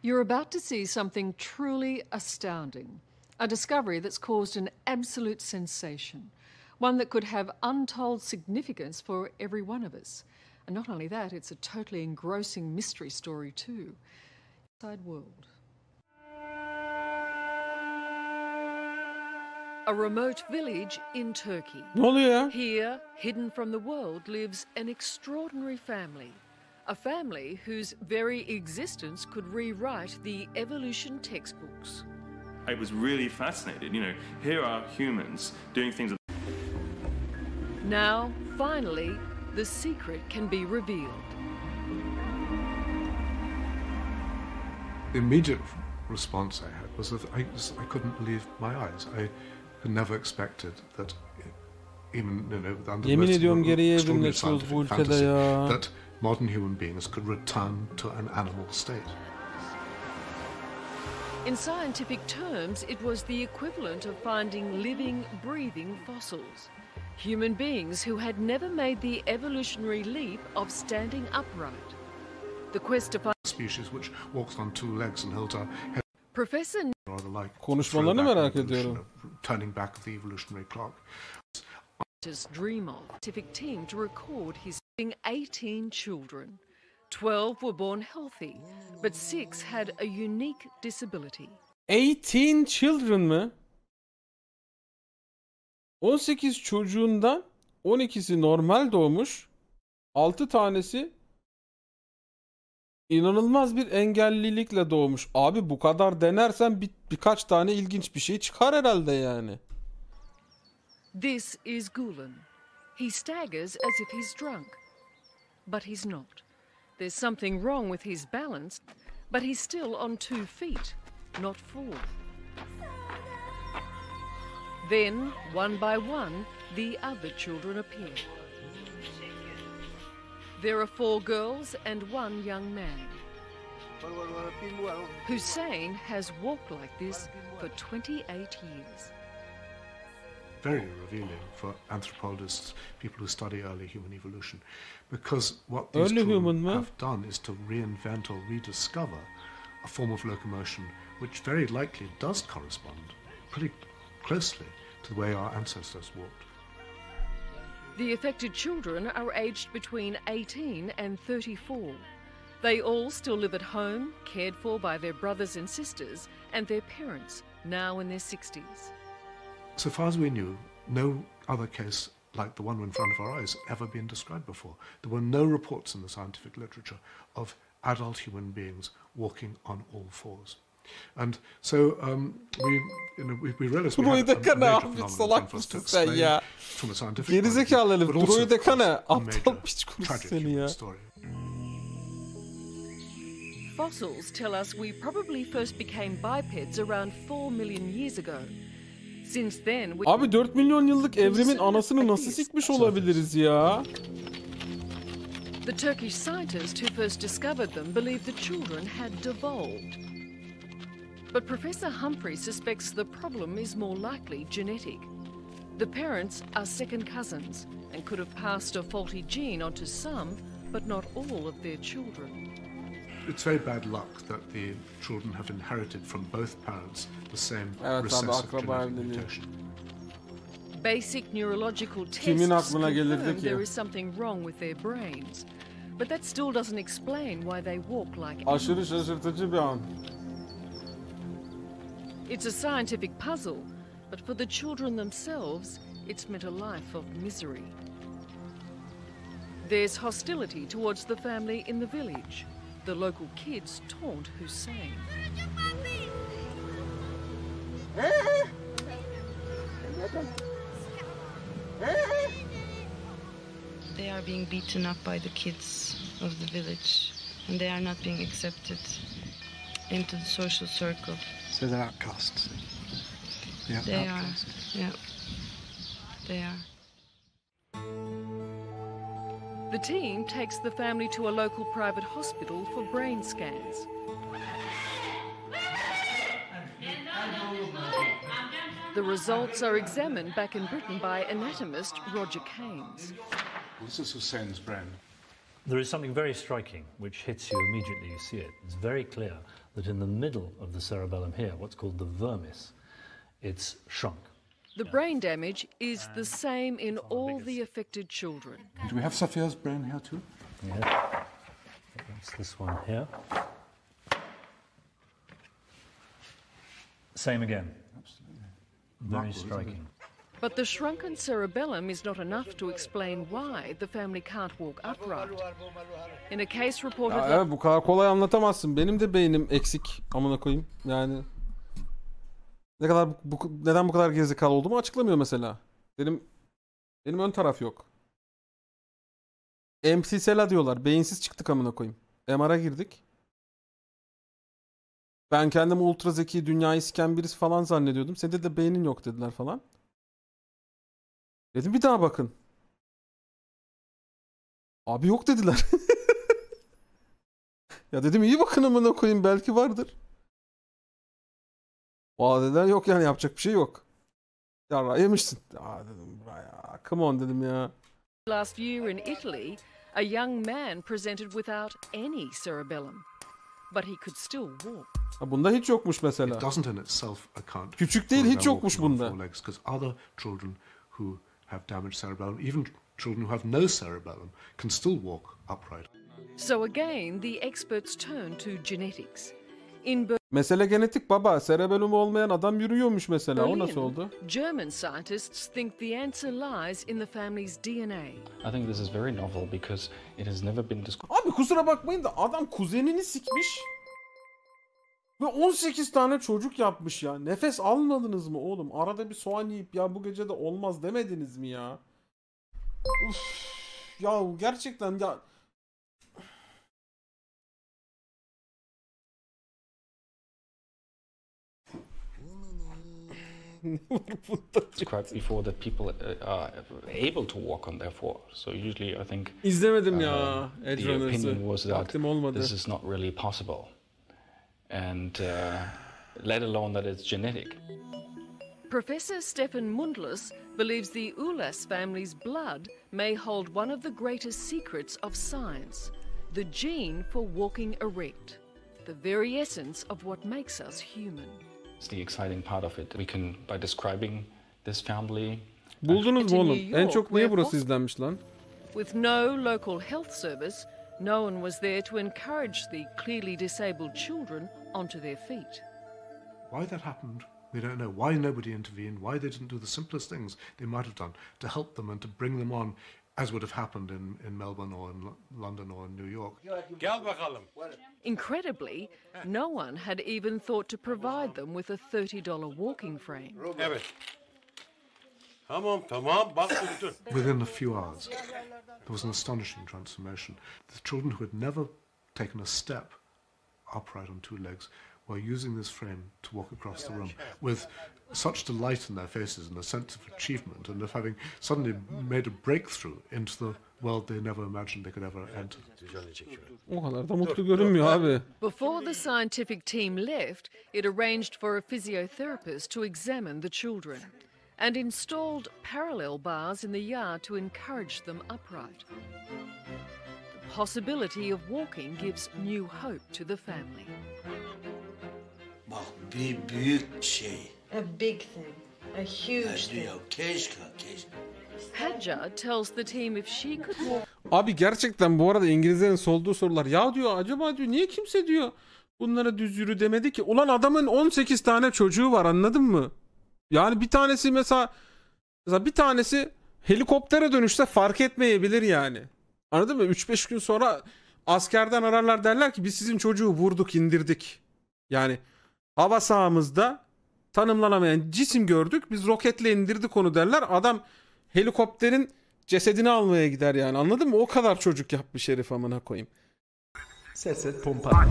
You're about to see something truly astounding. A discovery that's caused an absolute sensation. One that could have untold significance for every one of us. And not only that, it's a totally engrossing mystery story too. Inside world. A remote village in Turkey. Ne oluyor ya? Here, hidden from the world, lives an extraordinary family. A family whose very existence could rewrite the evolution textbooks. I was really fascinated. You know, here are humans doing things. Now, finally, the secret can be revealed. The immediate response I had was that I couldn't believe my eyes. I had never expected that, even under Yemin the ediyorum most geriye extraordinary evrimleşiyoruz bu scientific ülkede fantasy, ya. that modern human beings could return to an animal state. In scientific terms, it was the equivalent of finding living, breathing fossils. Human beings who had never made the evolutionary leap of standing upright. The quest to find Species which walks on two legs and holds our head Professor rather like Konuşmalarını merak ediyorum. Turning back the evolutionary clock. dream of scientific team to record his 18 children. 12 were born healthy, but 6 had a unique disability. 18 children mı? 18 çocuğundan 12'si normal doğmuş. 6 tanesi inanılmaz bir engellilikle doğmuş. Abi bu kadar denersen birkaç tane ilginç bir şey çıkar herhalde yani. This is Gulen. He staggers as if he's drunk, but he's not. There's something wrong with his balance, but he's still on 2 feet, not 4. Then, one by one, the other children appear. There are 4 girls and 1 young man. Hussein has walked like this for 28 years. Very revealing for anthropologists, people who study early human evolution, because what these children have done is to reinvent or rediscover a form of locomotion which very likely does correspond pretty closely to the way our ancestors walked. The affected children are aged between 18 and 34. They all still live at home, cared for by their brothers and sisters and their parents, now in their 60s. So far as we knew, no other case like the one in front of our eyes ever been described before. There were no reports in the scientific literature of adult human beings walking on all fours. And so we realized we had a major phenomenon for us to explain from a scientific point of view, but also a major tragic human story. Fossils tell us we probably first became bipeds around 4 million years ago. Since then, Abi 4 milyon yıllık evrimin anasını nasıl sikmiş olabiliriz ya? The Turkish scientist who first discovered them believed the children had devolved. But Professor Humphrey suspects the problem is more likely genetic. The parents are second cousins and could have passed a faulty gene onto some, but not all of their children. It's very bad luck that the children have inherited from both parents the same recessive genetic mutation. Basic neurological tests confirm there is something wrong with their brains, but that still doesn't explain why they walk like animals. Aşırı şaşırtıcı bir an. It's a scientific puzzle, but for the children themselves, it's meant a life of misery. There's hostility towards the family in the village. The local kids taunt Hussein. They are being beaten up by the kids of the village, and they are not being accepted into the social circle. So they're outcasts. They are, yeah. They are. The team takes the family to a local private hospital for brain scans. The results are examined back in Britain by anatomist Roger Keynes. This is Hussein's brain. There is something very striking which hits you immediately you see it. It's very clear that in the middle of the cerebellum here, what's called the vermis, it's shrunk. The brain damage is the same in all the affected children. Do we have Sophia's brain here too? Yeah. That's this one here. Same again. Absolutely. Very striking. But the shrunken cerebellum is not enough to explain why the family can't walk upright. In a case reported... Ya evet, bu kadar kolay anlatamazsın. Benim de beynim eksik amına koyayım. Yani neden bu kadar gerizekalı olduğumu açıklamıyor mesela. Benim ön taraf yok. MCSL'a diyorlar. Beyinsiz çıktık amına koyayım. MR'a girdik. Ben kendimi ultra zeki, dünyayı siken birisi falan zannediyordum. Senin de beynin yok dediler falan. Dedim bir daha bakın. Abi yok dediler. Ya dedim iyi bakın amına koyayım, belki vardır. Valla dediler yok, yani yapacak bir şey yok. Ya yemişsin. Ya dedim ya, come on dedim ya. Last year in Italy, a young man presented without any cerebellum, but he could still walk. Ha, bunda hiç yokmuş mesela. It doesn't in itself account. Küçük değil, hiç yokmuş bunda. Because other children who have damaged cerebellum, even children who have no cerebellum, can still walk upright. So again, the experts turn to genetics. In Mesele genetik baba. Cerebellum olmayan adam yürüyormuş mesela. O nasıl oldu? German scientists think the answer lies in the family's DNA. I think this is very novel because it has never been described. Abi kusura bakmayın da adam kuzenini sikmiş. Ve 18 tane çocuk yapmış ya. Nefes almadınız mı oğlum? Arada bir soğan yiyip ya bu gece de olmaz demediniz mi ya? Uf, ya gerçekten ya. Described before that people are able to walk on their four. So usually I think İzlemedim ya. the opinion was that Vaktim olmadı. this is not really possible, and let alone that it's genetic. Professor Stefan Mundlus believes the Ulas family's blood may hold one of the greatest secrets of science, the gene for walking erect, the very essence of what makes us human. It's the exciting part of it. We can, by describing this family. Buldunuz mu oğlum? En çok niye burası izlenmiş lan? With no local health service, no one was there to encourage the clearly disabled children onto their feet. Why that happened, we don't know. Why nobody intervened, why they didn't do the simplest things they might have done to help them and to bring them on, as would have happened in Melbourne or in London or in New York. Gel bakalım. Incredibly, no one had even thought to provide them with a $30 walking frame. Evet. Tamam, bak tuttun. Within a few hours, there was an astonishing transformation. The children who had never taken a step upright on two legs were using this frame to walk across the room with such delight in their faces and a sense of achievement and of having suddenly made a breakthrough into the world they never imagined they could ever enter. O kadar da mutlu görünmüyor abi. Before the scientific team left, it arranged for a physiotherapist to examine the children and installed parallel bars in the yard to encourage them upright. The possibility of walking gives new hope to the family. Bak bir büyük şey. A big thing, a huge thing. Keşke. Hadja tells the team if she could walk... Abi gerçekten bu arada İngilizlerin sorduğu sorular. Ya diyor acaba diyor niye kimse diyor bunlara düz yürü demedi ki? Ulan adamın 18 tane çocuğu var, anladın mı? Yani bir tanesi mesela bir tanesi helikoptere dönüşse fark etmeyebilir yani. Anladın mı? 3-5 gün sonra askerden ararlar, derler ki biz sizin çocuğu vurduk, indirdik. Yani hava sahamızda tanımlanamayan cisim gördük, biz roketle indirdik onu derler. Adam helikopterin cesedini almaya gider yani, anladın mı? O kadar çocuk yapmış herif amına koyayım. Ses et pompa.